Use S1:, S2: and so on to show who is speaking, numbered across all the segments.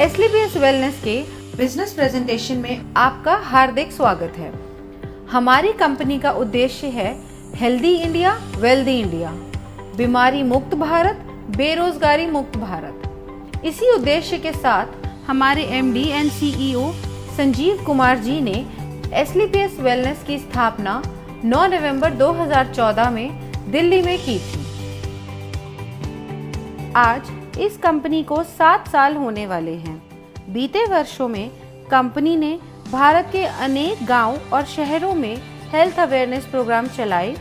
S1: एसलीपीएस wellness के business presentation में आपका हार्दिक स्वागत है। हमारी कंपनी का उद्देश्य है हेल्दी इंडिया, वेल्दी इंडिया, बीमारी मुक्त भारत, बेरोजगारी मुक्त भारत। इसी उद्देश्य के साथ हमारे MD and CEO Sanjeev Kumar ji ने एसलीपीएस वेलनेस की स्थापना 9 नवंबर 2014 में दिल्ली में की थी। आज इस कंपनी को 7 साल होने वाले हैं। बीते वर्षों में कंपनी ने भारत के अनेक गांव और शहरों में हेल्थ अवेयरनेस प्रोग्राम चलाए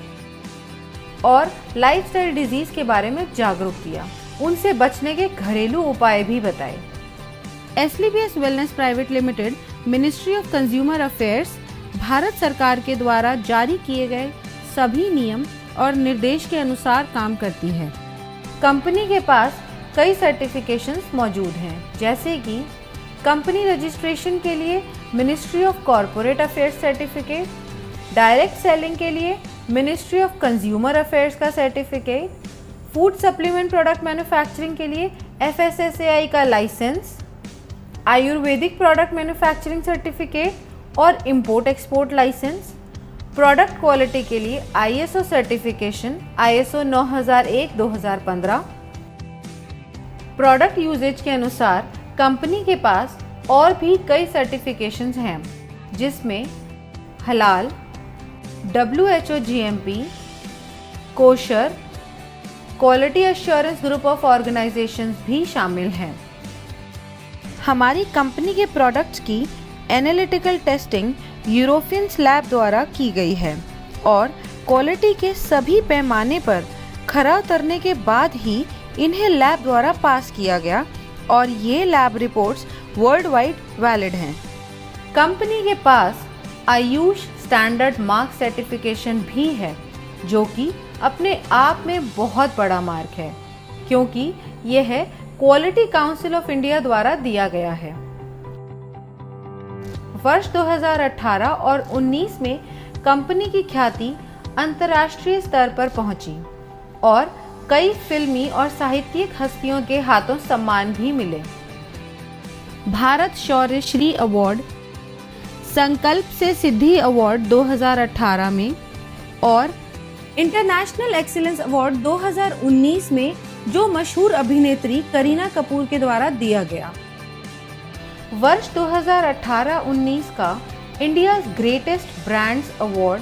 S1: और लाइफस्टाइल डिजीज के बारे में जागरूक किया, उनसे बचने के घरेलू उपाय भी बताए। SLPS wellness private limited ministry of consumer affairs Bharat सरकार के द्वारा जारी किए गए सभी नियम और निर्देश के अनुसार काम करती है। कंपनी के पास कई सर्टिफिकेशंस मौजूद हैं, जैसे कि कंपनी रजिस्ट्रेशन के लिए ministry of corporate affairs certificate, direct selling के लिए मिनिस्ट्री ऑफ कंज्यूमर अफेयर्स का certificate, food supplement product manufacturing के लिए FSSAI का licence, ayurvedic product manufacturing certificate और import export licence, product quality के लिए ISO certification ISO 9001-2015। Product uses के अनुसार कंपनी के पास और भी कई सर्टिफिकेशंस हैं, जिसमें हलाल, WHO GMP, kosher, quality assurance group of organisations भी शामिल हैं। हमारी कंपनी के प्रोडक्ट्स की एनालिटिकल टेस्टिंग यूरोपियंस लैब द्वारा की गई है और क्वालिटी के सभी पैमाने पर खरा उतरने के बाद ही इन्हें लैब द्वारा पास किया गया और ये lab reports world wide valid हैं। कंपनी के पास आयुष स्टैंडर्ड मार्क सर्टिफिकेशन भी है, जो कि अपने आप में बहुत बड़ा मार्क है, क्योंकि यह क्वालिटी काउंसिल ऑफ इंडिया द्वारा दिया गया है। वर्ष 2018 और 19 में कंपनी की ख्याति अंतर्राष्ट्रीय स्तर पर पहुंची और कई फिल्मी और साहित्यिक हस्तियों के हाथों सम्मान भी मिले। भारत शौर्य श्री अवार्ड, संकल्प से सिद्धि अवार्ड 2018 में और इंटरनेशनल एक्सीलेंस अवार्ड 2019 में जो मशहूर अभिनेत्री करीना कपूर के द्वारा दिया गया। वर्ष 2018-19 का इंडिया ग्रेटेस्ट ब्रांड्स अवार्ड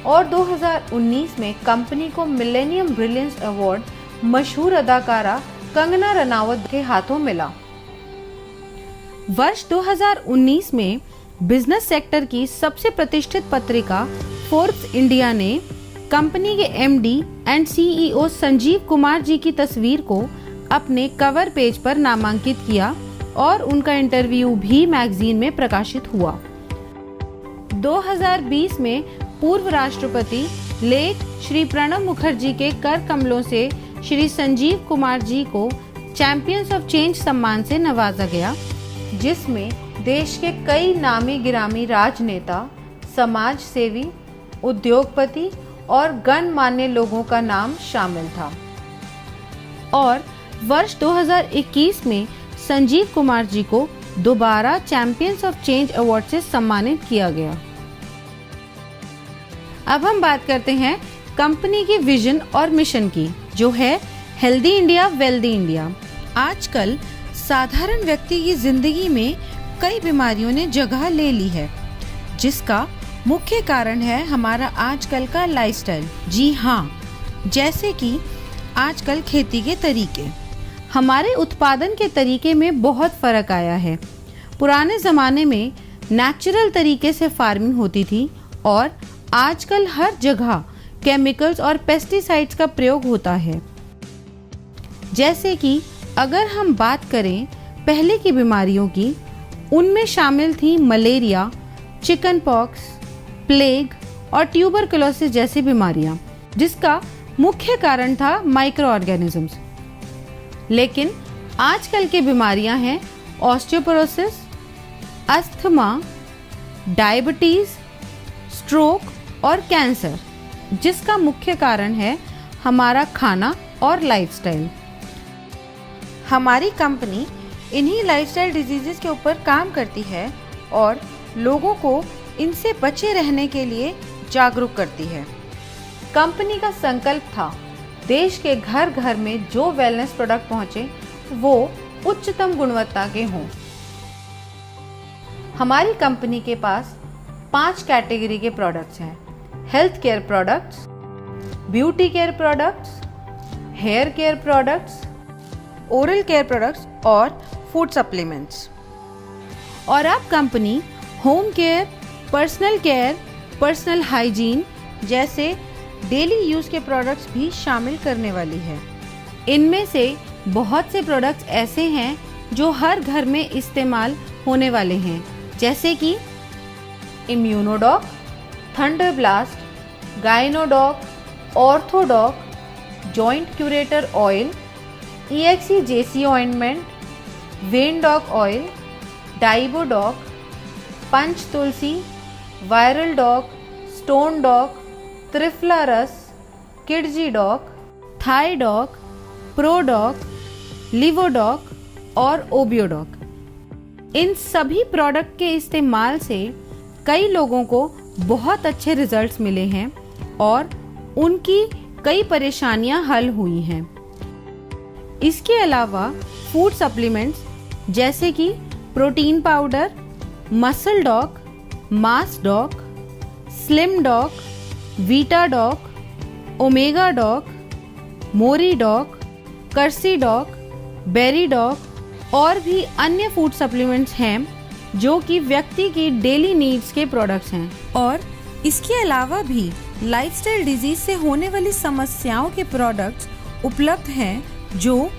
S1: और 2019 में कंपनी को मिलेनियम ब्रिलियंस अवार्ड मशहूर अदाकारा कंगना रनावत के हाथों मिला। वर्ष 2019 में बिजनेस सेक्टर की सबसे प्रतिष्ठित पत्रिका फोर्ब्स इंडिया ने कंपनी के MD and CEO Sanjeev Kumar ji की तस्वीर को अपने कवर पेज पर नामांकित किया और उनका इंटरव्यू भी मैगजीन में प्रकाशित हुआ। 2020 में पूर्व राष्ट्रपति लेट श्री प्रणब मुखर्जी के कर कमलों से श्री संजीव कुमार जी को चैंपियंस ऑफ चेंज सम्मान से नवाजा गया, जिसमें देश के कई नामी गिरामी राजनेता, समाज सेवी, उद्योगपति और गणमान्य लोगों का नाम शामिल था। और वर्ष 2021 में संजीव कुमार जी को दोबारा चैंपियंस ऑफ चेंज अवार्ड से सम्मानित किया गया। अब हम बात करते हैं कंपनी की विजन और मिशन की, जो है हेल्दी इंडिया, वेल्दी इंडिया। आजकल साधारण व्यक्ति की जिंदगी में कई बीमारियों ने जगह ले ली है, जिसका मुख्य कारण है हमारा आजकल का लाइफस्टाइल। जी हाँ, जैसे कि आजकल खेती के तरीके, हमारे उत्पादन के तरीके में बहुत फर्क आया है। पुराने ज़माने में नेचुरल तरीके से फार्मिंग होती थी और आजकल हर जगह केमिकल्स और पेस्टिसाइड्स का प्रयोग होता है। जैसे कि अगर हम बात करें पहले की बीमारियों की, उनमें शामिल थी मलेरिया, चिकन पॉक्स, प्लेग और ट्यूबरकुलोसिस जैसी बीमारियां, जिसका मुख्य कारण था माइक्रो ऑर्गेनिजम्स। लेकिन आजकल की बीमारियां हैं ऑस्टियोपोरोसिस, अस्थमा, डायबिटीज, स्ट्रोक और कैंसर, जिसका मुख्य कारण है हमारा खाना और लाइफस्टाइल। हमारी कंपनी इन्हीं लाइफस्टाइल डिजीजेस के ऊपर काम करती है और लोगों को इनसे बचे रहने के लिए जागरूक करती है। कंपनी का संकल्प था, देश के घर घर में जो वेलनेस प्रोडक्ट पहुंचे वो उच्चतम गुणवत्ता के हों। हमारी कंपनी के पास 5 कैटेगरी के प्रोडक्ट्स हैं: health care products, beauty care products, hair care products, oral care products और फूड सप्लीमेंट्स। और अब company home care, personal care, personal hygiene जैसे डेली यूज के प्रोडक्ट्स भी शामिल करने वाली है। इनमें से बहुत से प्रोडक्ट्स ऐसे हैं जो हर घर में इस्तेमाल होने वाले हैं, जैसे कि Immunodoc, Thunder Blast, Gynodoc, Orthodoc, Joint Curator oil, EXE-JC ointment, Vendoc oil, Diabodoc, Panch Tulsi, Viral Doc, Stone Doc, Triphala Ras, Kidzee Doc, Thy Doc, Prodoc, Livodoc और ओबियोडॉक। इन सभी प्रोडक्ट के इस्तेमाल से कई लोगों को बहुत अच्छे रिजल्ट्स मिले हैं और उनकी कई परेशानियां हल हुई हैं। इसके अलावा फूड सप्लीमेंट्स जैसे कि protein powder, Muscle Doc, Mass Doc, Slim Doc, Vita Doc, Omega Doc, मोरी डॉक, कर्सी डॉक, बेरी डॉक और भी अन्य फूड सप्लीमेंट्स हैं जो कि व्यक्ति की डेली नीड्स के प्रोडक्ट्स हैं। और इसके अलावा भी लाइफस्टाइल डिजीज से होने वाली समस्याओं के प्रोडक्ट्स उपलब्ध हैं जो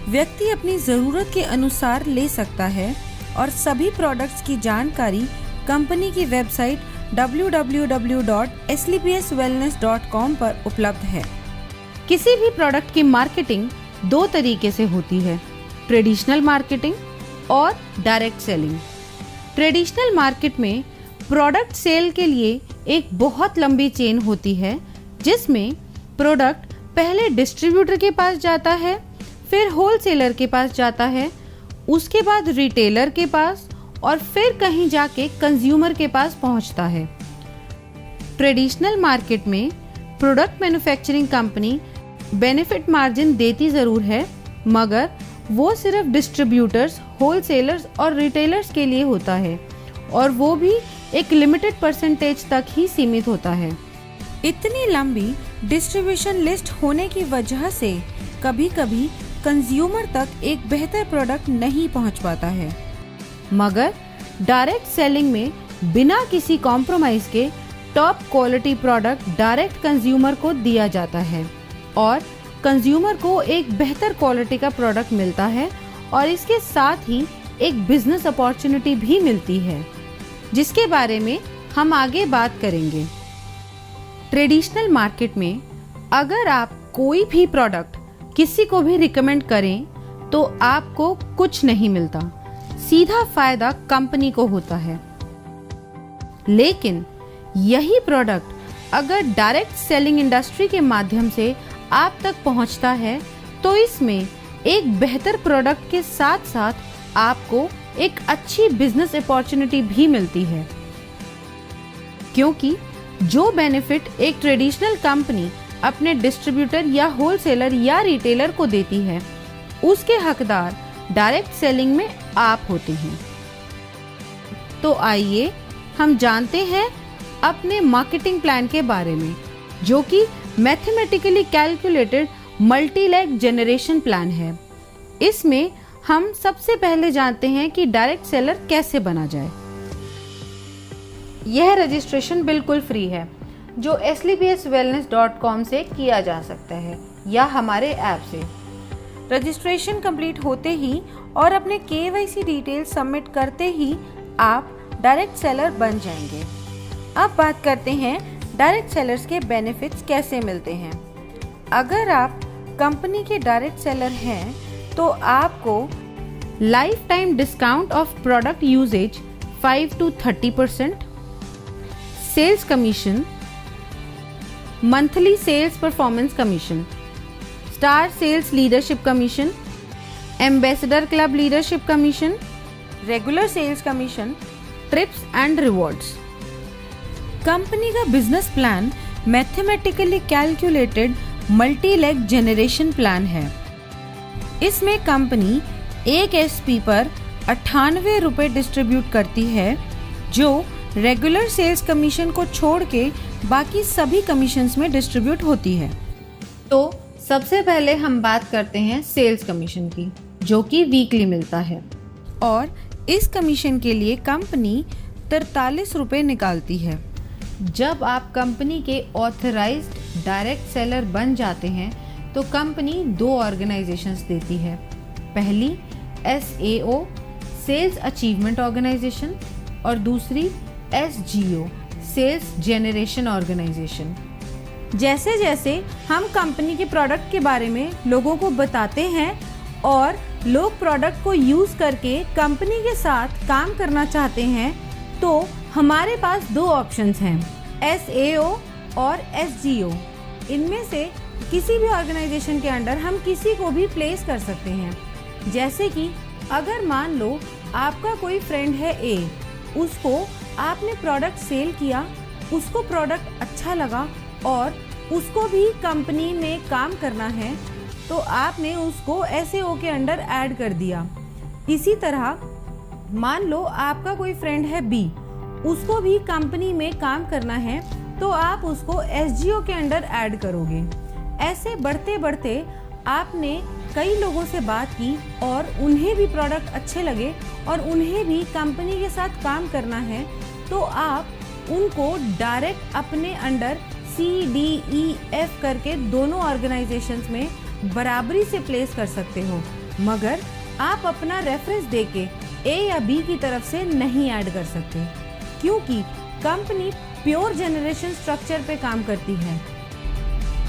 S1: व्यक्ति अपनी ज़रूरत के अनुसार ले सकता है। और सभी प्रोडक्ट्स की जानकारी कंपनी की वेबसाइट www.slpswellness.com पर उपलब्ध है। किसी भी प्रोडक्ट की मार्केटिंग 2 तरीके से होती है: ट्रेडिशनल मार्केटिंग और डायरेक्ट सेलिंग। ट्रेडिशनल मार्केट में प्रोडक्ट सेल के लिए एक बहुत लंबी चेन होती है, जिसमें प्रोडक्ट पहले डिस्ट्रीब्यूटर के पास जाता है, फिर होलसेलर के पास जाता है, उसके बाद रिटेलर के पास और फिर कहीं जाके कंज्यूमर के पास पहुंचता है। ट्रेडिशनल मार्केट में product manufacturing company benefit margin देती ज़रूर है, मगर वो सिर्फ डिस्ट्रीब्यूटर्स, होलसेलर्स और रिटेलर्स के लिए होता है और वो भी एक लिमिटेड परसेंटेज तक ही सीमित होता है। इतनी लंबी डिस्ट्रीब्यूशन लिस्ट होने की वजह से कभी-कभी कंज्यूमर तक एक बेहतर प्रोडक्ट नहीं पहुंच पाता है। मगर डायरेक्ट सेलिंग में बिना किसी कॉम्प्रोमाइज के top quality product direct consumer को दिया जाता है और कंज्यूमर को एक बेहतर क्वालिटी का प्रोडक्ट मिलता है और इसके साथ ही एक बिजनेस अपॉर्चुनिटी भी मिलती है, जिसके बारे में हम आगे बात करेंगे। ट्रेडिशनल मार्केट में अगर आप कोई भी प्रोडक्ट किसी को भी रिकमेंड करें तो आपको कुछ नहीं मिलता, सीधा फायदा कंपनी को होता है। लेकिन यही प्रोडक्ट अगर डायरेक्ट सेलिंग इंडस्ट्री के माध्यम से आप तक पहुंचता है तो इसमें एक बेहतर प्रोडक्ट के साथ साथ आपको एक अच्छी बिजनेस अपॉर्चुनिटी भी मिलती है, क्योंकि जो बेनिफिट एक ट्रेडिशनल कंपनी अपने डिस्ट्रीब्यूटर या होलसेलर या रिटेलर को देती है, उसके हकदार डायरेक्ट सेलिंग में आप होते हैं। तो आइए हम जानते हैं अपने मार्केटिंग प्लान के बारे में, जो कि mathematically calculated multi leg generation plan है। इसमें हम सबसे पहले जानते हैं कि डायरेक्ट सेलर कैसे बना जाए। यह रजिस्ट्रेशन बिल्कुल फ्री है, जो slpswellness.com से किया जा सकता है या हमारे ऐप से। रजिस्ट्रेशन कंप्लीट होते ही और अपने KYC डिटेल सबमिट करते ही आप डायरेक्ट सेलर बन जाएंगे। अब बात करते हैं डायरेक्ट सेलर्स के बेनिफिट्स कैसे मिलते हैं। अगर आप कंपनी के डायरेक्ट सेलर हैं तो आपको lifetime discount of product uses 5 to 30%, sales commission, monthly sales performance commission, star sales leadership commission, ambassador club leadership commission, regular sales commission, trips and rewards. Company का business plan mathematically calculated multi leg generation plan है। इसमें company एक SP पर 98 रुपये distribute करती है, जो regular sales commission को छोड़ के बाकी सभी कमीशंस में डिस्ट्रीब्यूट होती है। तो सबसे पहले हम बात करते हैं सेल्स कमीशन की, जो कि वीकली मिलता है, और इस कमीशन के लिए कंपनी 43 रुपये निकालती है। जब आप कंपनी के ऑथराइज्ड डायरेक्ट सेलर बन जाते हैं तो कंपनी 2 ऑर्गेनाइजेशंस देती है। पहली SAO सेल्स अचीवमेंट ऑर्गेनाइजेशन और दूसरी SGO सेल्स जेनरेशन ऑर्गेनाइजेशन। जैसे जैसे हम कंपनी के प्रोडक्ट के बारे में लोगों को बताते हैं और लोग प्रोडक्ट को यूज़ करके कंपनी के साथ काम करना चाहते हैं, तो हमारे पास 2 ऑप्शंस हैं, SAO और SGO। इनमें से किसी भी ऑर्गेनाइजेशन के अंडर हम किसी को भी प्लेस कर सकते हैं। जैसे कि अगर मान लो आपका कोई फ्रेंड है A, उसको आपने प्रोडक्ट सेल किया, उसको प्रोडक्ट अच्छा लगा और उसको भी कंपनी में काम करना है, तो आपने उसको SAO के अंडर ऐड कर दिया। इसी तरह मान लो आपका कोई फ्रेंड है B, उसको भी कंपनी में काम करना है, तो आप उसको SGO के अंडर ऐड करोगे। ऐसे बढ़ते बढ़ते आपने कई लोगों से बात की और उन्हें भी प्रोडक्ट अच्छे लगे और उन्हें भी कंपनी के साथ काम करना है, तो आप उनको डायरेक्ट अपने अंडर CDEF करके दोनों ऑर्गेनाइजेशंस में बराबरी से प्लेस कर सकते हो, मगर आप अपना रेफरेंस देके A या B की तरफ से नहीं ऐड कर सकते, क्योंकि कंपनी प्योर जनरेशन स्ट्रक्चर पे काम करती है।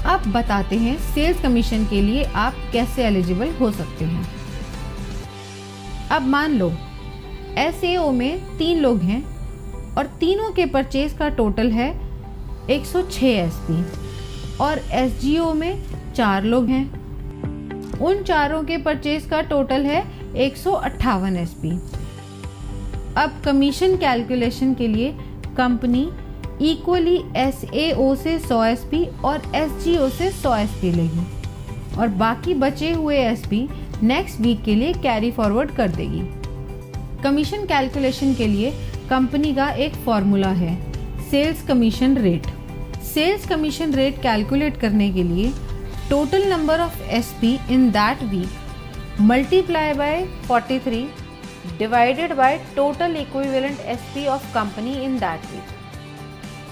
S1: अब बताते हैं सेल्स कमीशन के लिए आप कैसे एलिजिबल हो सकते हैं। अब मान लो SAO में 3 लोग हैं और तीनों के परचेज का टोटल है 106 SP, और SGO में 4 लोग हैं, उन चारों के परचेज का टोटल है 158 SP। अब कमीशन कैलकुलेशन के लिए कंपनी इक्वली SAO से 100 SP और SGO से 100 SP लेगी और बाकी बचे हुए SP नेक्स्ट वीक के लिए कैरी फॉरवर्ड कर देगी। कमीशन कैलकुलेशन के लिए कंपनी का एक फॉर्मूला है, sales commission rate. Sales commission rate calculate करने के लिए total number of SP in that week multiply by 43 divided by total equivalent SP of company in that week.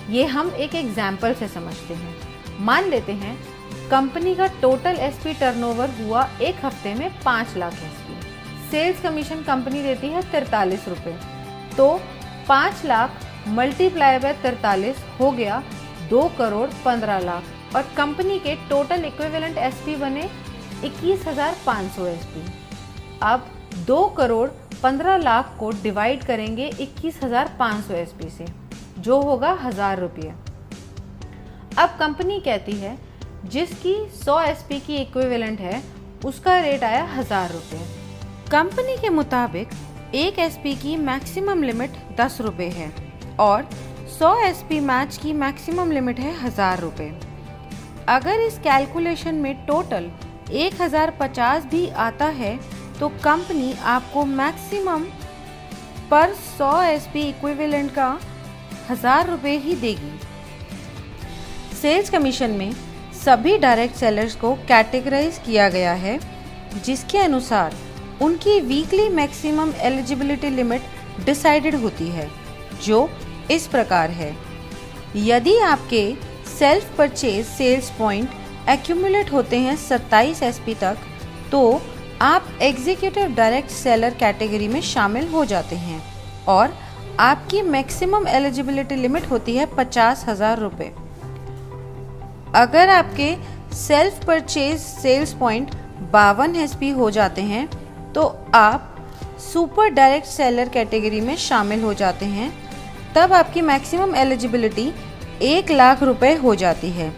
S1: ये हम एक एग्जाम्पल से समझते हैं। मान लेते हैं कंपनी का टोटल SP टर्नओवर हुआ एक हफ्ते में 5 lakh SP। Sales commission company देती है 43 रुपये, तो 5 लाख मल्टीप्लाई बाय 43 हो गया 2 करोड़ 15 लाख और कंपनी के टोटल इक्विवेलेंट SP बने 21,500 SP। अब 2 करोड़ 15 लाख को डिवाइड करेंगे 21,500 SP से, जो होगा 1000 रुपये। अब कंपनी कहती है जिसकी 100 SP की इक्विवेलेंट है उसका रेट आया 1000 रुपये। कंपनी के मुताबिक एक SP की मैक्सिमम लिमिट 10 रुपये है और 100 SP मैच की मैक्सिमम लिमिट है 1000 रुपये। अगर इस कैलकुलेशन में टोटल 1050 भी आता है तो कंपनी आपको मैक्सिमम पर 100 SP इक्विवेलेंट का 1000 रुपये ही देगी। सेल्स कमीशन में सभी डायरेक्ट सेलर्स को कैटेगराइज किया गया है, जिसके अनुसार उनकी weekly maximum eligibility limit decided होती है, जो इस प्रकार है। यदि आपके self purchase sales point accumulate होते हैं 27 SP तक, तो आप एग्जीक्यूटिव डायरेक्ट सेलर कैटेगरी में शामिल हो जाते हैं और आपकी मैक्सिमम एलिजिबिलिटी लिमिट होती है 50,000 रुपये। अगर आपके self purchase sales point 52 SP हो जाते हैं तो आप सुपर डायरेक्ट सेलर कैटेगरी में शामिल हो जाते हैं। तब आपकी मैक्सिमम एलिजिबिलिटी 1 लाख रुपए हो जाती है।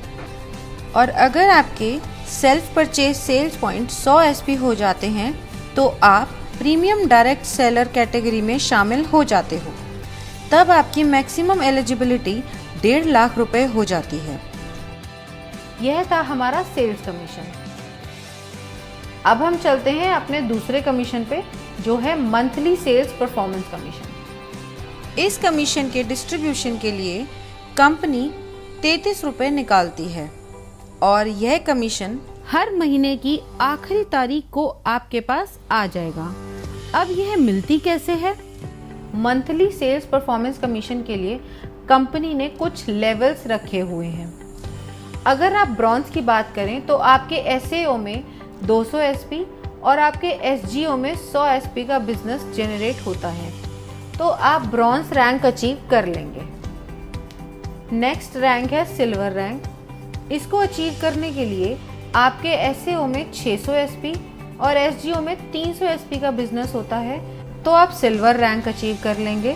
S1: और अगर आपके self purchase sales point 100 SP हो जाते हैं तो आप प्रीमियम डायरेक्ट सेलर कैटेगरी में शामिल हो जाते हो। तब आपकी मैक्सिमम एलिजिबिलिटी 1.5 लाख रुपए हो जाती है। यह था हमारा सेल्स कमीशन। अब हम चलते हैं अपने दूसरे कमीशन पे, जो है मंथली सेल्स परफॉर्मेंस कमीशन। इस कमीशन के डिस्ट्रीब्यूशन के लिए कंपनी 33 रुपए निकालती है और यह कमीशन हर महीने की आखिरी तारीख को आपके पास आ जाएगा। अब यह मिलती कैसे है? मंथली सेल्स परफॉर्मेंस कमीशन के लिए कंपनी ने कुछ लेवल्स रखे हुए हैं। अगर आप ब्रॉन्ज की बात करें तो आपके एसएओ में 200 एसपी और आपके एसजीओ में 100 एसपी का बिजनेस जनरेट होता है, तो आप ब्रॉन्ज रैंक अचीव कर लेंगे। नेक्स्ट रैंक है सिल्वर रैंक। इसको अचीव करने के लिए आपके एसएओ में 600 एसपी और एसजीओ में 300 एसपी का बिजनेस होता है, तो आप सिल्वर रैंक अचीव कर लेंगे।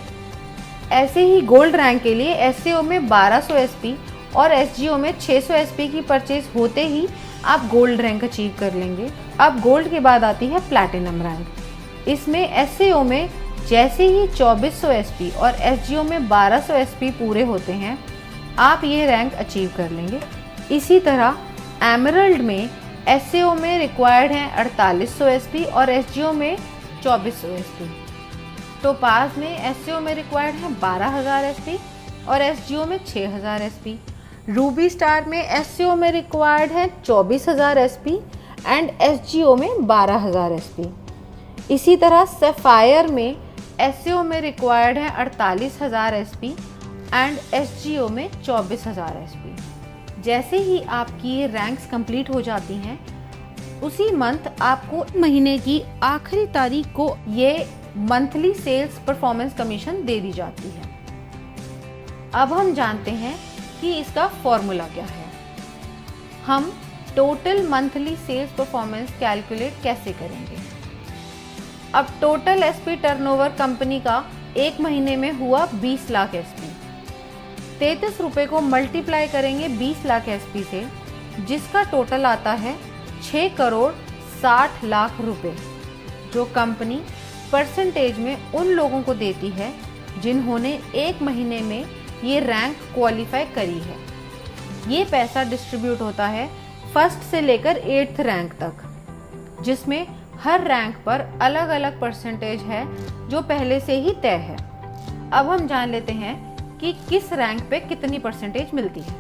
S1: ऐसे ही गोल्ड रैंक के लिए एसएओ में 1200 एसपी और एसजीओ में 600 एसपी की परचेज होते ही आप गोल्ड रैंक अचीव कर लेंगे। अब गोल्ड के बाद आती है प्लैटिनम रैंक। इसमें एसएओ में जैसे ही 2400 एसपी और एसजीओ में 1200 एसपी पूरे होते हैं, आप ये रैंक अचीव कर लेंगे। इसी तरह एमरल्ड में एसएओ में रिक्वायर्ड है 4800 एसपी और एसजीओ में 2400 एसपी। टोपाज में एसएओ में रिक्वायर्ड है 12000 एसपी और एसजीओ में 6000 एसपी। रूबी स्टार में एसएओ में रिक्वायर्ड है 24000 एसपी एंड एसजीओ में 12000 एसपी। इसी तरह सैफायर में एसएओ में रिक्वायर्ड है 48000 एसपी एंड एसजीओ में 24000 एसपी। जैसे ही आपकी ये रैंक्स कंप्लीट हो जाती हैं, उसी मंथ आपको महीने की आखिरी तारीख को ये मंथली सेल्स परफॉर्मेंस कमीशन दे दी जाती है। अब हम जानते हैं कि इसका फॉर्मूला क्या है। हम total monthly sales performance calculate कैसे करेंगे? अब टोटल एसपी टर्नओवर कंपनी का एक महीने में हुआ 20 लाख एसपी। 33 रुपए को मल्टीप्लाई करेंगे 20 लाख एसपी से, जिसका टोटल आता है 6 करोड़ 60 लाख रुपए, जो कंपनी परसेंटेज में उन लोगों को देती है जिन्होंने एक महीने में ये रैंक क्वालिफाई करी है। ये पैसा डिस्ट्रीब्यूट होता है फर्स्ट से लेकर 8th रैंक तक, जिसमें हर रैंक पर अलग अलग परसेंटेज है जो पहले से ही तय है। अब हम जान लेते हैं कि किस रैंक पे कितनी परसेंटेज मिलती है।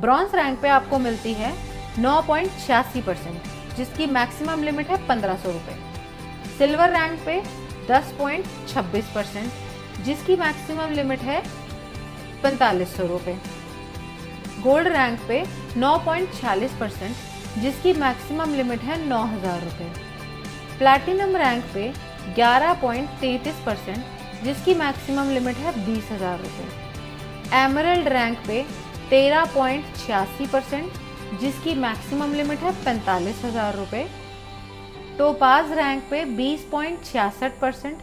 S1: ब्रॉन्ज रैंक पे आपको मिलती है 9.86%, जिसकी मैक्सिमम लिमिट है 1500 रुपये। सिल्वर रैंक पे 10.26%, जिसकी मैक्सिमम लिमिट है 4500 रुपये। गोल्ड रैंक पे 9.46%, जिसकी मैक्सिमम लिमिट है 9000 रुपये। प्लैटिनम रैंक पे 11.33%, जिसकी मैक्सिमम लिमिट है 20000 रुपये। एमरल्ड रैंक पे 13.86%, जिसकी मैक्सिमम लिमिट है 45000 रुपये। टोपाज रैंक पे 20.66%,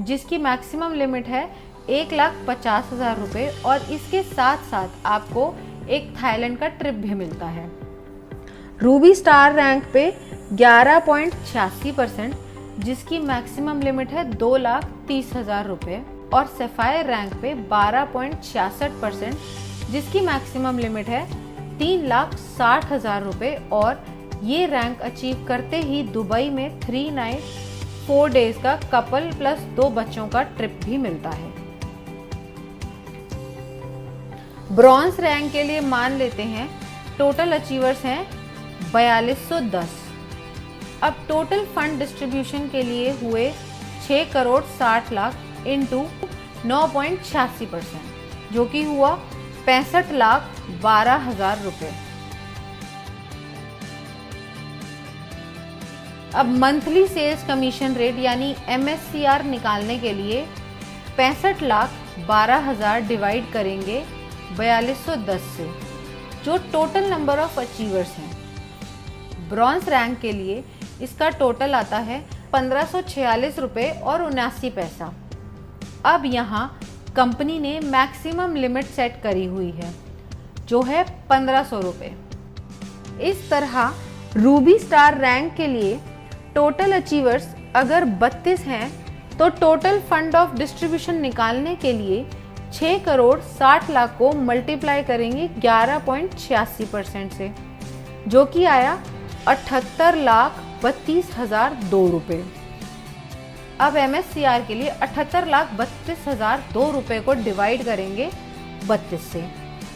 S1: जिसकी मैक्सिमम लिमिट है 1,50,000 रुपये और इसके साथ साथ आपको एक थाईलैंड का ट्रिप भी मिलता है। रूबी स्टार रैंक पे 11.86%, जिसकी मैक्सिमम लिमिट है 2,30,000 रुपये और सैफायर रैंक पे 12.66%, जिसकी मैक्सिमम लिमिट है 3,60,000 रुपये और ये रैंक अचीव करते ही दुबई में 3 नाइट 4 डेज का कपल प्लस 2 बच्चों का ट्रिप भी मिलता है। ब्रॉन्ज रैंक के लिए मान लेते हैं टोटल अचीवर्स हैं 4210। अब टोटल फंड डिस्ट्रीब्यूशन के लिए हुए 6 करोड़ 60 लाख इंटू 9.86%, जो कि हुआ 65,12,000 रुपये। अब मंथली सेल्स कमीशन रेट यानी MSCR निकालने के लिए 65,12,000 डिवाइड करेंगे 4210 से, जो टोटल नंबर ऑफ अचीवर्स हैं। ब्रॉन्ज रैंक के लिए इसका टोटल आता है 1546 रुपये और 79 पैसा। अब यहाँ कंपनी ने मैक्सिमम लिमिट सेट करी हुई है, जो है 1500 रुपये। इस तरह रूबी स्टार रैंक के लिए टोटल अचीवर्स अगर 32 हैं तो टोटल फंड ऑफ डिस्ट्रीब्यूशन निकालने के लिए 6 करोड़ 60 लाख को मल्टीप्लाई करेंगे 11.86% से, जो कि आया 78,32,002 रुपये। अब MSCR के लिए 78,32,002 रुपये को डिवाइड करेंगे 32 से,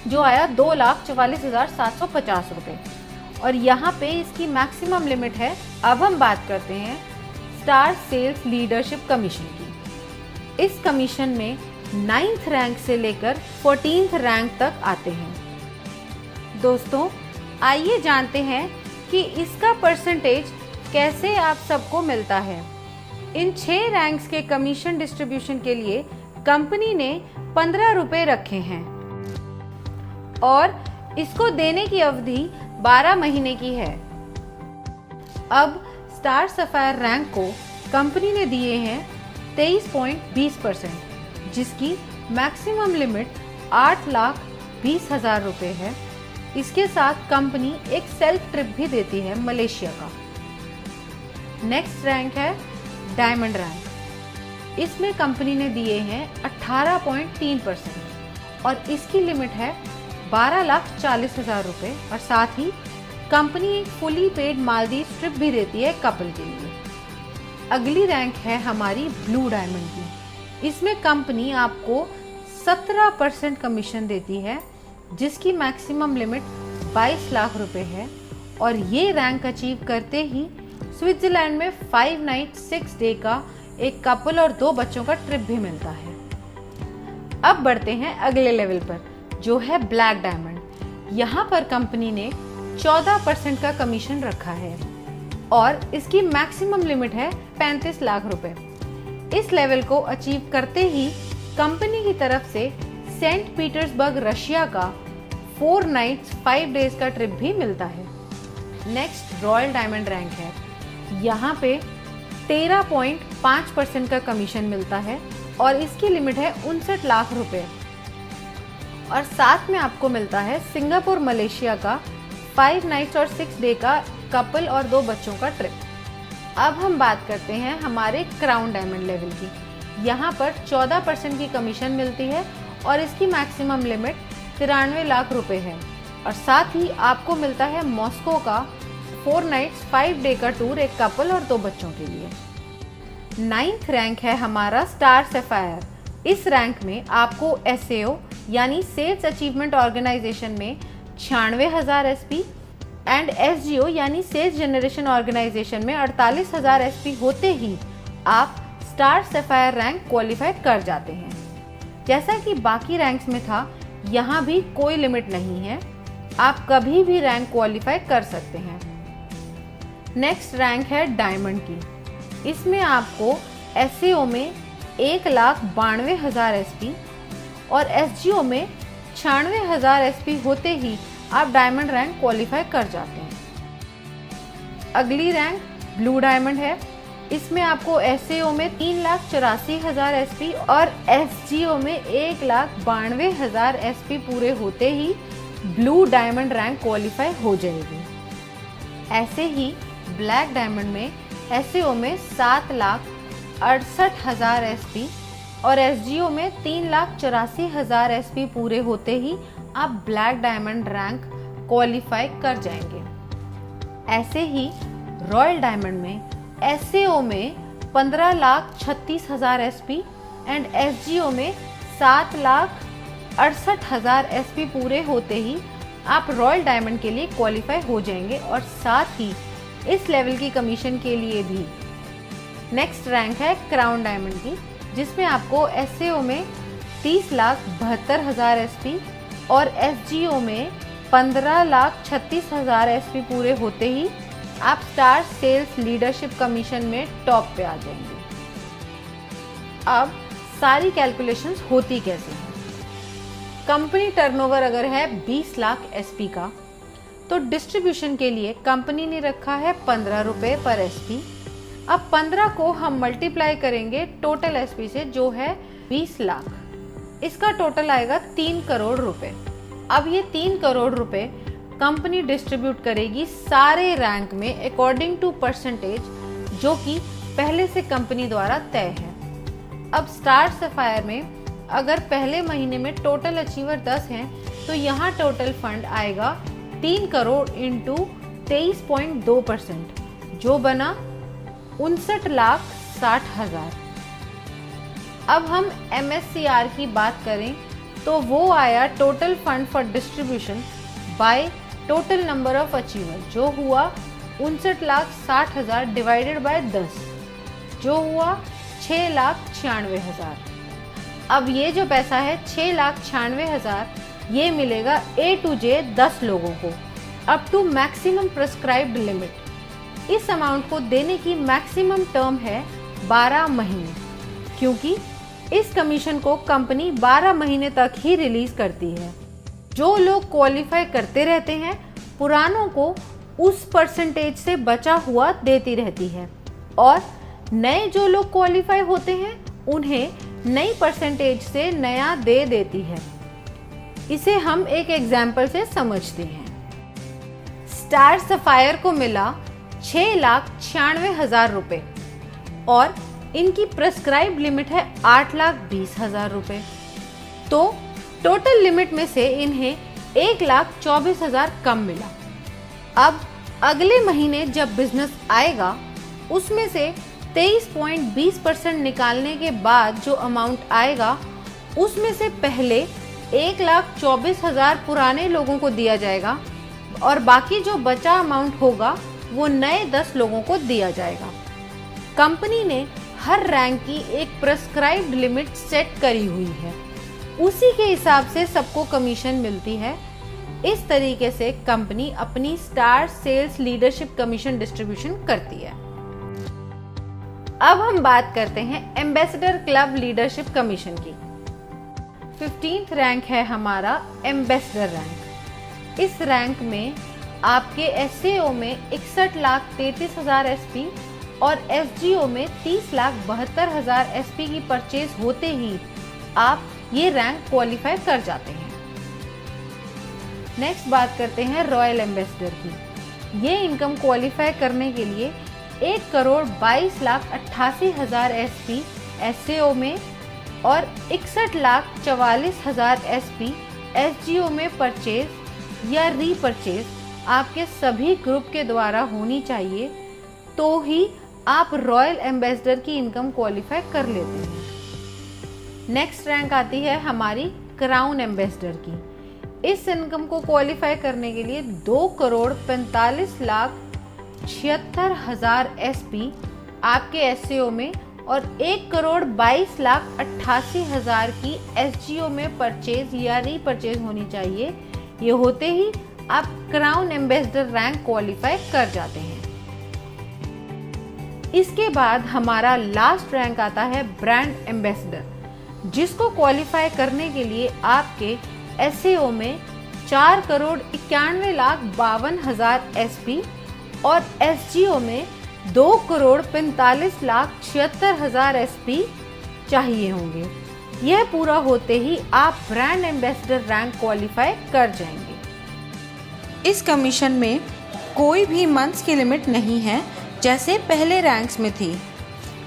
S1: जो आया 2,44,750 रुपये। और यहाँ पे इसकी मैक्सिमम लिमिट है। अब हम बात करते हैं स्टार सेल्स लीडरशिप कमीशन की। इस कमीशन में 9th रैंक से लेकर 14th रैंक तक आते हैं। दोस्तों, आइए जानते हैं कि इसका परसेंटेज कैसे आप सबको मिलता है। इन 6 रैंक्स के कमीशन डिस्ट्रीब्यूशन के लिए कंपनी ने 15 रुपये रखे हैं और इसको देने की अवधि 12 महीने की है। अब स्टार सफायर रैंक को कंपनी ने दिए हैं 23.20%, जिसकी मैक्सिमम लिमिट 8,20,000 रुपये है। इसके साथ कंपनी एक सेल्फ ट्रिप भी देती है मलेशिया का। नेक्स्ट रैंक है डायमंड रैंक। इसमें कंपनी ने दिए हैं 18.3% और इसकी लिमिट है 12,40,000 रुपये। और साथ ही कंपनी एक फुली पेड मालदीव ट्रिप भी देती है कपल के लिए। अगली रैंक है हमारी ब्लू डायमंड की। इसमें कंपनी आपको 17% कमीशन देती है, जिसकी मैक्सिमम लिमिट 22 लाख रुपए है। और ये रैंक अचीव करते ही स्विट्जरलैंड में 5 नाइट 6 डे का एक कपल और 2 बच्चों का ट्रिप भी मिलता है। अब बढ़ते हैं अगले लेवल पर, जो है ब्लैक डायमंड। यहाँ पर कंपनी ने 14% का कमीशन रखा है और इसकी मैक्सिमम लिमिट है 35 लाख रुपए। इस लेवल को अचीव करते ही कंपनी की तरफ से सेंट पीटर्सबर्ग रशिया का 4 नाइट्स 5 डेज का ट्रिप भी मिलता है। नेक्स्ट रॉयल डायमंड रैंक है। यहाँ पे 13.5% का कमीशन मिलता है और इसकी लिमिट है 59 लाख रुपए। और साथ में आपको मिलता है सिंगापुर मलेशिया का 5 नाइट्स और 6 डे का कपल और 2 बच्चों का ट्रिप। अब हम बात करते हैं हमारे क्राउन डायमंड लेवल की। यहाँ पर 14% की कमीशन मिलती है और इसकी मैक्सिमम लिमिट 93 लाख रुपए है। और साथ ही आपको मिलता है मॉस्को का 4 नाइट्स 5 डे का टूर एक कपल और 2 बच्चों के लिए। 9th रैंक है हमारा स्टार सफायर। इस रैंक में आपको SAO यानी सेल्स अचीवमेंट ऑर्गेनाइजेशन में 96,000 SP एंड SGO यानी सेल्स जनरेशन ऑर्गेनाइजेशन में 48,000 SP होते ही आप स्टार सफायर रैंक क्वालिफाई कर जाते हैं। जैसा कि बाकी रैंक्स में था, यहाँ भी कोई लिमिट नहीं है, आप कभी भी रैंक क्वालिफाई कर सकते हैं। नेक्स्ट रैंक है डायमंड की। इसमें आपको SAO में 1,92,000 SP और SGO में 96,000 SP होते ही आप डायमंड रैंक क्वालिफाई कर जाते हैं। अगली रैंक ब्लू डायमंड है। इसमें आपको SAO में 3,84,000 SP और SGO में 1,92,000 SP पूरे होते ही ब्लू डायमंड रैंक क्वालिफाई हो जाएगी। ऐसे ही ब्लैक डायमंड में SAO में 7,68,000 SP और SGO में 3,84,000 SP पूरे होते ही आप ब्लैक डायमंड रैंक क्वालिफाई कर जाएंगे। ऐसे ही रॉयल डायमंड में SAO में 15,36,000 SP एंड SGO में 7,68,000 SP पूरे होते ही आप रॉयल डायमंड के लिए क्वालिफाई हो जाएंगे और साथ ही इस लेवल की कमीशन के लिए भी। नेक्स्ट रैंक है क्राउन डायमंड की, जिसमें आपको SAO में 30,72,000 SP और SGO में 15,36,000 SP पूरे होते ही आप स्टार सेल्स लीडरशिप कमीशन में टॉप पे आ जाएंगे। अब सारी कैलकुलेशंस होती कैसे हैं। कंपनी टर्नओवर अगर है 20 लाख SP का, तो डिस्ट्रीब्यूशन के लिए कंपनी ने रखा है 15 रुपये पर SP। अब 15 को हम मल्टीप्लाई करेंगे टोटल SP से, जो है 20 लाख। इसका टोटल आएगा 3 करोड़ रुपए। अब ये 3 करोड़ रुपए कंपनी डिस्ट्रीब्यूट करेगी सारे रैंक में अकॉर्डिंग टू परसेंटेज, जो कि पहले से कंपनी द्वारा तय है। अब स्टार सफायर में अगर पहले महीने में टोटल अचीवर 10 हैं तो यहाँ टोटल फंड आएगा 3 करोड़ इंटू 23.2%, जो बना 59,60,000। अब हम MSCR की बात करें तो वो आया total fund for distribution by total number of achiever, जो हुआ 59,60,000 डिवाइडेड बाय 10, जो हुआ 6,96,000। अब ये जो पैसा है 6,96,000 ये मिलेगा A to J 10 लोगों को up to maximum prescribed limit. इस अमाउंट को देने की मैक्सिमम टर्म है 12 महीने, क्योंकि इस कमीशन को कंपनी 12 महीने तक ही रिलीज करती है। जो लोग क्वालिफाई करते रहते हैं पुरानों को उस परसेंटेज से बचा हुआ देती रहती है, और नए जो लोग क्वालिफाई होते हैं उन्हें नई परसेंटेज से नया दे देती है। इसे हम एक एग्जाम्पल से समझते हैं। स्टार सफायर को मिला 6,96,000 रुपए और इनकी प्रेस्क्राइब लिमिट है 8,20,000 रुपए, तो टोटल लिमिट में से इन्हें 1,24,000 कम मिला। अब अगले महीने जब बिजनेस आएगा उसमें से 23.20% निकालने के बाद जो अमाउंट आएगा उसमें से पहले 1,24,000 पुराने लोगों को दिया जाएगा और बाकी जो बचा अमाउंट होगा वो नए 10 लोगों को दिया जाएगा। कंपनी ने हर रैंक की एक प्रेस्क्राइब्ड लिमिट सेट करी हुई है, उसी के हिसाब से सबको कमीशन मिलती है। इस तरीके से कंपनी अपनी star sales leadership commission distribution करती है। अब हम बात करते हैं एम्बेसडर क्लब लीडरशिप कमीशन की। 15th रैंक है हमारा एम्बेसडर रैंक। इस रैंक में आपके SAO में 61,33,000 SP और SGO में 30,72,000 SP की परचेज होते ही आप ये रैंक क्वालिफाई कर जाते हैं। नेक्स्ट बात करते हैं रॉयल एम्बेसडर की। ये इनकम क्वालिफाई करने के लिए 1,22,88,000 SP SAO में और 61,44,000 SP SGO में परचेज या रीपरचेज आपके सभी ग्रुप के द्वारा होनी चाहिए, तो ही आप रॉयल एम्बेसडर की इनकम क्वालिफाई कर लेते हैं। नेक्स्ट रैंक आती है हमारी क्राउन एम्बेसडर की। इस इनकम को क्वालिफाई करने के लिए 2,45,76,000 SP आपके SAO में और 1,22,88,000 की SGO में परचेज या रीपरचेज होनी चाहिए। ये होते ही आप क्राउन एम्बेसडर रैंक क्वालिफाई कर जाते हैं। इसके बाद हमारा लास्ट रैंक आता है ब्रांड एम्बेसडर, जिसको क्वालिफाई करने के लिए आपके SAO में 4,91,52,000 SP और SGO में 2,45,76,000 SP चाहिए होंगे। यह पूरा होते ही आप ब्रांड एम्बेसडर रैंक क्वालिफाई कर जाएंगे। इस कमीशन में कोई भी मंथ्स की लिमिट नहीं है जैसे पहले रैंक्स में थी,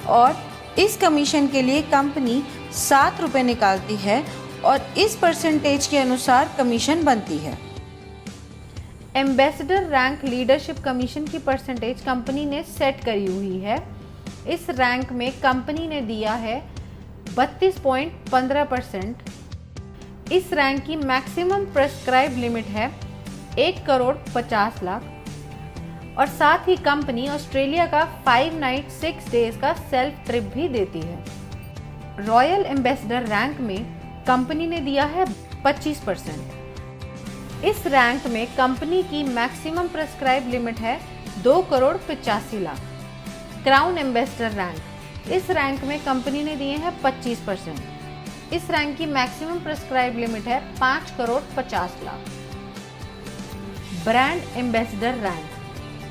S1: और इस कमीशन के लिए कंपनी 7 रुपये निकालती है और इस परसेंटेज के अनुसार कमीशन बनती है। एम्बेसडर रैंक लीडरशिप कमीशन की परसेंटेज कंपनी ने सेट करी हुई है। इस रैंक में कंपनी ने दिया है 32.15%। इस रैंक की मैक्सिमम प्रेस्क्राइब लिमिट है 1,50,00,000 और साथ ही कंपनी ऑस्ट्रेलिया का 5 नाइट 6 डेज का सेल्फ ट्रिप भी देती है। रॉयल एम्बेसडर रैंक में कंपनी ने दिया है 25%। इस रैंक में कंपनी की मैक्सिमम प्रेस्क्राइब लिमिट है 2,85,00,000। क्राउन एम्बेसडर रैंक, इस रैंक में कंपनी ने दिए हैं 25%। इस रैंक की मैक्सिमम प्रेस्क्राइब लिमिट है 5,50,00,000। ब्रांड एम्बेसडर रैंक,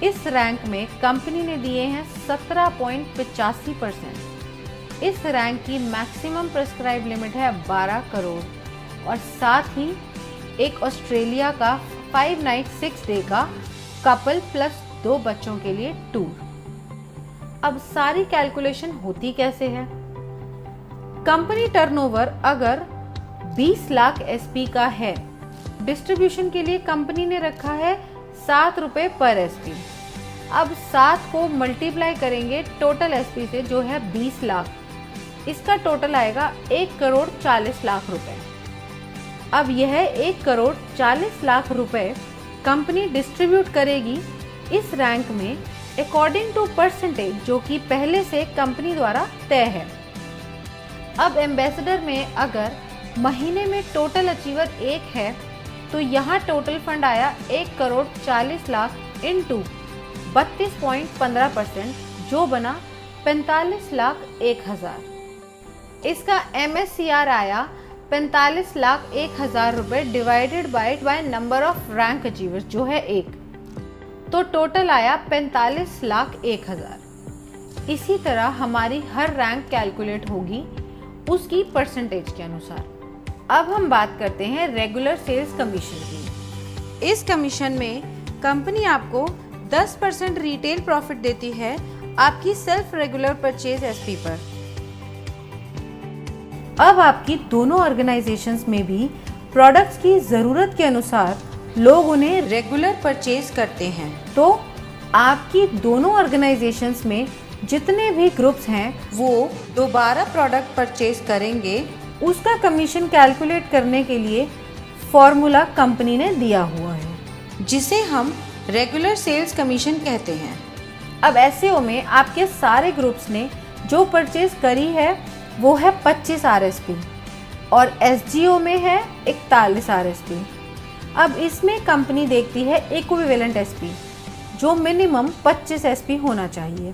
S1: इस रैंक में कंपनी ने दिए हैं 17.85%। इस रैंक की मैक्सिमम प्रेस्क्राइब लिमिट है 12 करोड़ और साथ ही एक ऑस्ट्रेलिया का 5 नाइट 6 डे का कपल प्लस 2 बच्चों के लिए टूर। अब सारी कैलकुलेशन होती कैसे है? कंपनी टर्नओवर अगर 20 लाख एसपी का है, डिस्ट्रीब्यूशन के लिए कंपनी ने रखा है 7 रुपए पर एसपी। अब 7 को मल्टीप्लाई करेंगे टोटल एसपी से जो है 20 लाख, इसका टोटल आएगा 1 करोड़ 40 लाख रुपए। अब यह 1 करोड़ 40 लाख रुपए कंपनी डिस्ट्रीब्यूट करेगी इस रैंक में अकॉर्डिंग टू परसेंटेज जो कि पहले से कंपनी द्वारा तय है। अब एम्बेसडर में अगर महीने में टोटल अचीवर 1 है तो यहाँ टोटल फंड आया 1 करोड़ 40 लाख इंटू 32.15% जो बना 45 लाख 1,000। इसका MSCR आया 45 लाख 1,000 रुपए divided by number of rank achievers जो है 1, तो टोटल आया 45 लाख 1,000। इसी तरह हमारी हर रैंक कैलकुलेट होगी उसकी परसेंटेज के अनुसार। अब हम बात करते हैं रेगुलर सेल्स कमीशन की। इस कमीशन में कंपनी आपको 10% रिटेल प्रॉफिट देती है आपकी सेल्फ रेगुलर परचेज एसपी पर। अब आपकी दोनों ऑर्गेनाइजेशंस में भी प्रोडक्ट्स की ज़रूरत के अनुसार लोग उन्हें रेगुलर परचेज करते हैं, तो आपकी दोनों ऑर्गेनाइजेशंस में जितने भी ग्रुप्स हैं वो दोबारा प्रोडक्ट परचेज करेंगे। उसका कमीशन कैलकुलेट करने के लिए फॉर्मूला कंपनी ने दिया हुआ है जिसे हम रेगुलर सेल्स कमीशन कहते हैं। अब एसईओ में आपके सारे ग्रुप्स ने जो परचेज करी है वो है 25 आरएसपी और एसजीओ में है 41 आरएसपी। अब इसमें कंपनी देखती है इक्विवेलेंट एसपी जो मिनिमम 25 एसपी होना चाहिए।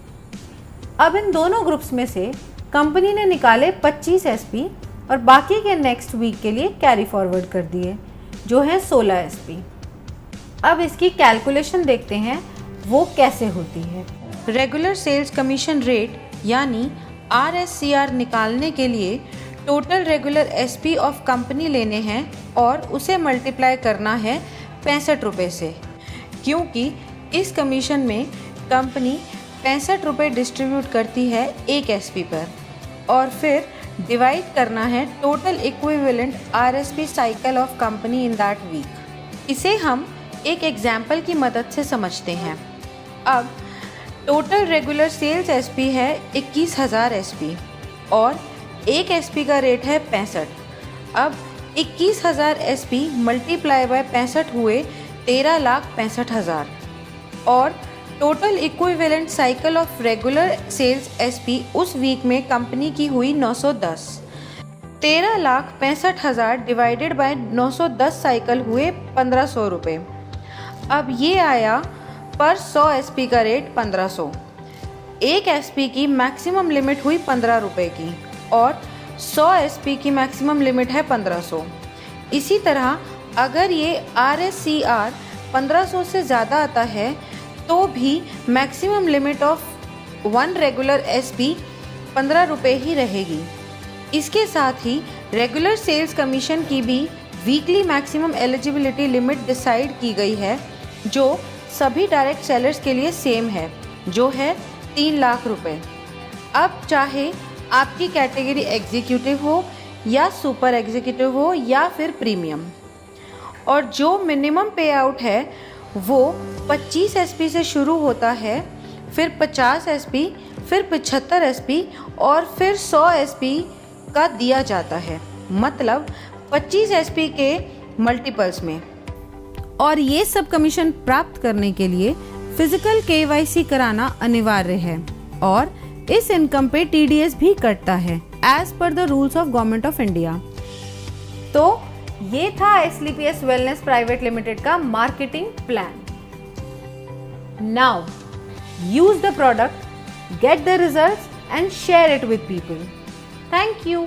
S1: अब इन दोनों ग्रुप्स में से कंपनी ने निकाले 25 एसपी और बाकी के नेक्स्ट वीक के लिए कैरी फॉरवर्ड कर दिए जो है 16 एसपी। अब इसकी कैलकुलेशन देखते हैं वो कैसे होती है। रेगुलर सेल्स कमीशन रेट यानी RSCR निकालने के लिए total regular SP of company लेने हैं और उसे मल्टीप्लाई करना है 65 रुपये से, क्योंकि इस कमीशन में कंपनी 65 रुपये डिस्ट्रीब्यूट करती है एक एसपी पर और फिर डिवाइड करना है total equivalent RSP cycle of company in that week. इसे हम एक एग्जाम्पल की मदद से समझते हैं। अब टोटल रेगुलर सेल्स एसपी है 21,000 एसपी और एक एसपी का रेट है 65। अब 21,000 एसपी मल्टीप्लाई बाय 65 हुए 13,65,000 और total equivalent cycle of regular sales SP उस वीक में कंपनी की हुई 910। 13,65,000 डिवाइडेड बाय 910 साइकिल हुए 1,500 रुपये। अब ये आया पर 100 एसपी का रेट 1,500। एक एसपी की मैक्सिमम लिमिट हुई 15 रुपये की और 100 एसपी की मैक्सिमम लिमिट है 1,500। इसी तरह अगर ये RSCR 1,500 से ज़्यादा आता है तो भी maximum limit of 1 regular SP 15 रुपये ही रहेगी। इसके साथ ही रेगुलर सेल्स कमीशन की भी weekly maximum eligibility limit decide की गई है जो सभी डायरेक्ट सेलर्स के लिए सेम है जो है 3 लाख रुपए। अब चाहे आपकी कैटेगरी एग्जीक्यूटिव हो या सुपर एग्जीक्यूटिव हो या फिर प्रीमियम, और जो मिनिमम पे आउट है वो 25 एसपी से शुरू होता है, फिर 50 एसपी, फिर 75 एसपी और फिर 100 एसपी का दिया जाता है, मतलब 25 एसपी के मल्टीपल्स में। और ये सब कमीशन प्राप्त करने के लिए फिजिकल KYC कराना अनिवार्य है और इस इनकम पे TDS भी कटता है as per the rules of government of India. तो ये था SLPS वेलनेस प्राइवेट लिमिटेड का marketing plan. Now use the product, get the results and share it with people. Thank you.